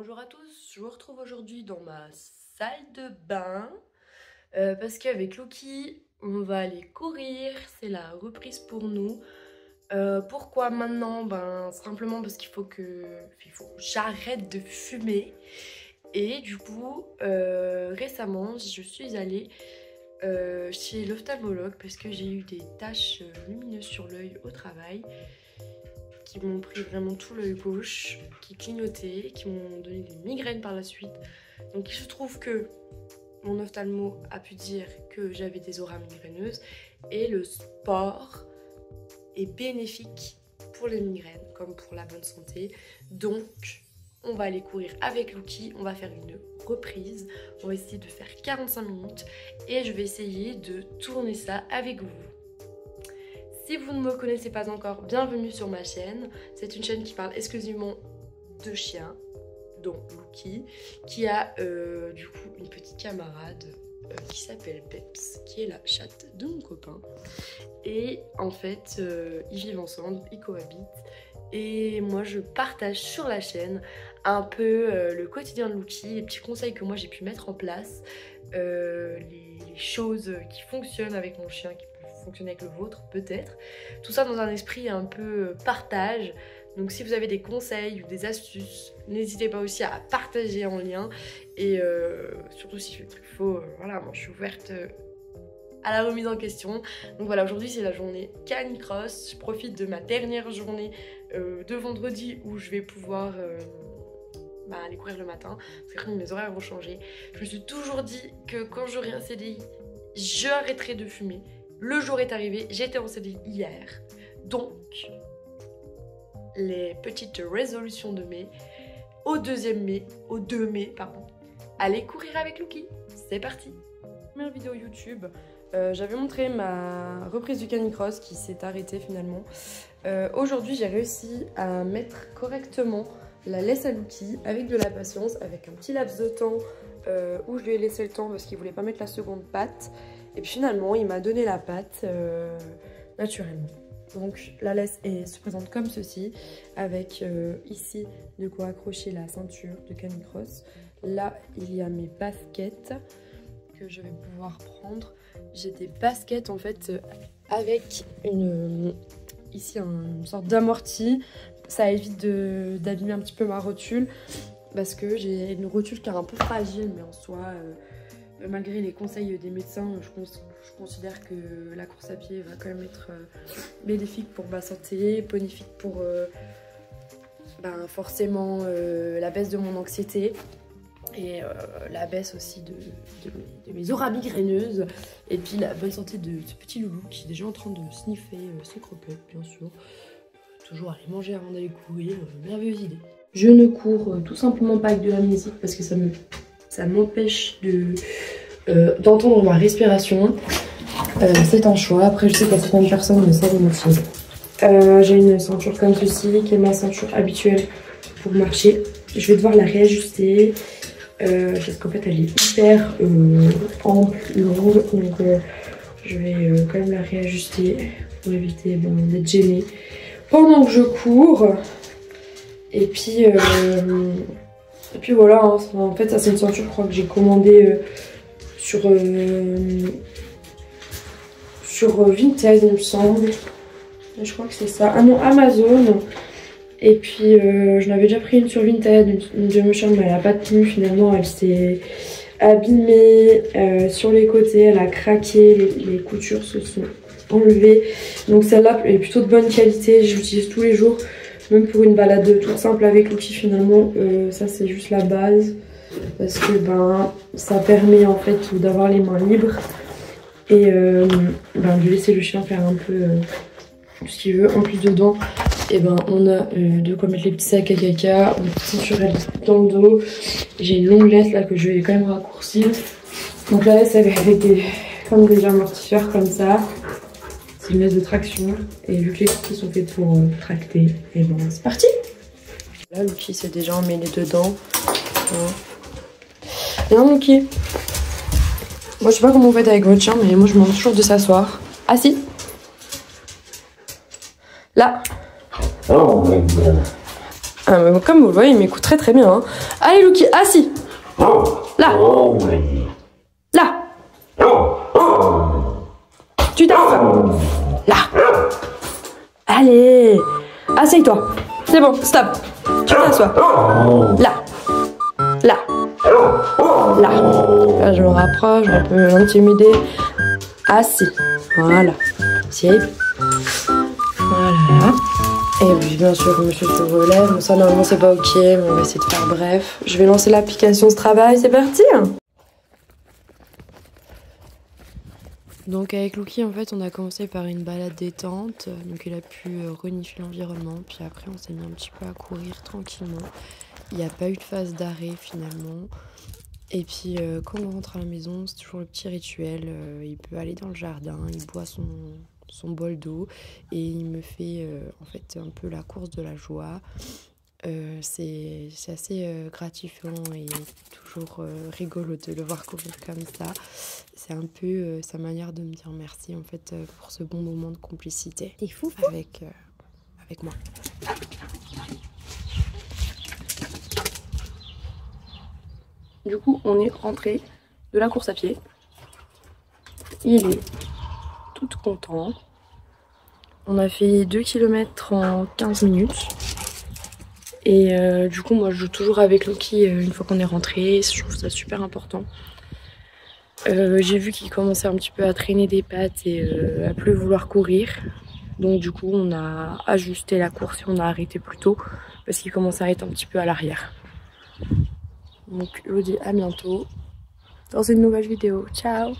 Bonjour à tous, je vous retrouve aujourd'hui dans ma salle de bain parce qu'avec Loki, on va aller courir, c'est la reprise pour nous. Pourquoi maintenant? Simplement parce qu'il faut que j'arrête de fumer. Et du coup, récemment, je suis allée chez l'ophtalmologue parce que j'ai eu des taches lumineuses sur l'œil au travail qui m'ont pris vraiment tout l'œil gauche, qui clignotaient, qui m'ont donné des migraines par la suite. Donc il se trouve que mon ophtalmo a pu dire que j'avais des auras migraineuses et le sport est bénéfique pour les migraines comme pour la bonne santé. Donc on va aller courir avec Loki, on va faire une reprise, on va essayer de faire 45 minutes et je vais essayer de tourner ça avec vous. Si vous ne me connaissez pas encore, bienvenue sur ma chaîne. C'est une chaîne qui parle exclusivement de chiens, dont Loki, qui a du coup une petite camarade qui s'appelle Peps, qui est la chatte de mon copain. Et en fait, ils vivent ensemble, ils cohabitent. Et moi, je partage sur la chaîne un peu le quotidien de Loki, les petits conseils que moi j'ai pu mettre en place, les choses qui fonctionnent avec mon chien, qui fonctionner avec le vôtre peut-être, tout ça dans un esprit un peu partage. Donc si vous avez des conseils ou des astuces, n'hésitez pas aussi à partager en lien et surtout si il faut, voilà, moi je suis ouverte à la remise en question. Donc voilà, aujourd'hui c'est la journée Canicross, je profite de ma dernière journée de vendredi où je vais pouvoir aller courir le matin parce que mes horaires vont changer. Je me suis toujours dit que quand j'aurai un CDI, j'arrêterai de fumer. Le jour est arrivé, j'étais en CDI hier, donc les petites résolutions de mai, au 2 mai, pardon, allez courir avec Loki, c'est parti. Première vidéo YouTube, j'avais montré ma reprise du Canicross qui s'est arrêtée finalement. Aujourd'hui j'ai réussi à mettre correctement la laisse à Loki avec de la patience, avec un petit laps de temps où je lui ai laissé le temps parce qu'il voulait pas mettre la seconde patte. Et puis finalement, il m'a donné la patte naturellement. Donc la laisse se présente comme ceci, avec ici de quoi accrocher la ceinture de Canicross. Là, il y a mes baskets que je vais pouvoir prendre. J'ai des baskets en fait avec ici une sorte d'amorti. Ça évite d'abîmer un petit peu ma rotule parce que j'ai une rotule qui est un peu fragile, mais en soi... malgré les conseils des médecins, je considère que la course à pied va quand même être bénéfique pour ma santé, bénéfique pour forcément la baisse de mon anxiété et la baisse aussi de mes auras migraineuses et puis la bonne santé de ce petit loulou qui est déjà en train de sniffer ses croquettes, bien sûr. Toujours aller manger avant d'aller courir, merveilleuse idée. Je ne cours tout simplement pas avec de l'amnésique parce que ça m'empêche d'entendre ma respiration. C'est un choix. Après, je sais qu'à certaines personnes, ça les motive. J'ai une ceinture comme ceci, qui est ma ceinture habituelle pour marcher. Je vais devoir la réajuster parce qu'en fait, elle est hyper ample, longue. Donc, je vais quand même la réajuster pour éviter d'être gênée pendant que je cours. Et puis voilà, hein, en fait ça c'est une ceinture je crois que j'ai commandée sur Vinted il me semble. Je crois que c'est ça. Ah non, Amazon. Et puis je n'avais déjà pris une sur Vinted, une de mes chambres, mais elle n'a pas tenu finalement, elle s'est abîmée sur les côtés, elle a craqué, les coutures se sont enlevées. Donc celle-là est plutôt de bonne qualité, je l'utilise tous les jours. Même pour une balade toute simple avec Loki finalement, ça c'est juste la base. Parce que ça permet en fait d'avoir les mains libres. Et de laisser le chien faire un peu tout ce qu'il veut. En plus dedans, on a de quoi mettre les petits sacs à caca, une petite ceinturelle dans le dos. J'ai une longue laisse là que je vais quand même raccourcir. Donc la laisse elle est avec comme des amortisseurs comme ça. C'est une laisse de traction et vu que les petits sont faits pour tracter, et c'est parti. Là Loki s'est déjà emmêlé dedans. Bien Loki. Moi je sais pas comment vous faites avec votre chien, mais moi je me demande toujours de s'asseoir. Assis. Là. Comme vous le voyez, il m'écoute très très bien. Hein. Allez Lucky, assis. Là. Là. Tu t'assois. Là. Allez. Assieds-toi. C'est bon, stop. Tu t'assois. Là. Là. Là. Je me rapproche, je peux l'intimider. Assis. Voilà. Assieds. Voilà. Et oui, bien sûr, monsieur se relève. Bon, ça, normalement, c'est pas ok, mais on va essayer de faire bref. Je vais lancer l'application Ce Travail, c'est parti! Donc, avec Lucky, en fait, on a commencé par une balade détente. Donc, il a pu renifler l'environnement. Puis après, on s'est mis un petit peu à courir tranquillement. Il n'y a pas eu de phase d'arrêt, finalement. Et puis, quand on rentre à la maison, c'est toujours le petit rituel. Il peut aller dans le jardin, il boit son bol d'eau et il me fait en fait un peu la course de la joie. C'est assez gratifiant et toujours rigolo de le voir courir comme ça. C'est un peu sa manière de me dire merci en fait pour ce bon moment de complicité avec moi. Du coup, on est rentré de la course à pied. Il est tout content. On a fait 2 km en 15 minutes. Et du coup, moi, je joue toujours avec Lucky une fois qu'on est rentré. Je trouve ça super important. J'ai vu qu'il commençait un petit peu à traîner des pattes et à plus vouloir courir. Donc du coup, on a ajusté la course et on a arrêté plus tôt parce qu'il commence à être un petit peu à l'arrière. Donc je vous dis à bientôt dans une nouvelle vidéo. Ciao!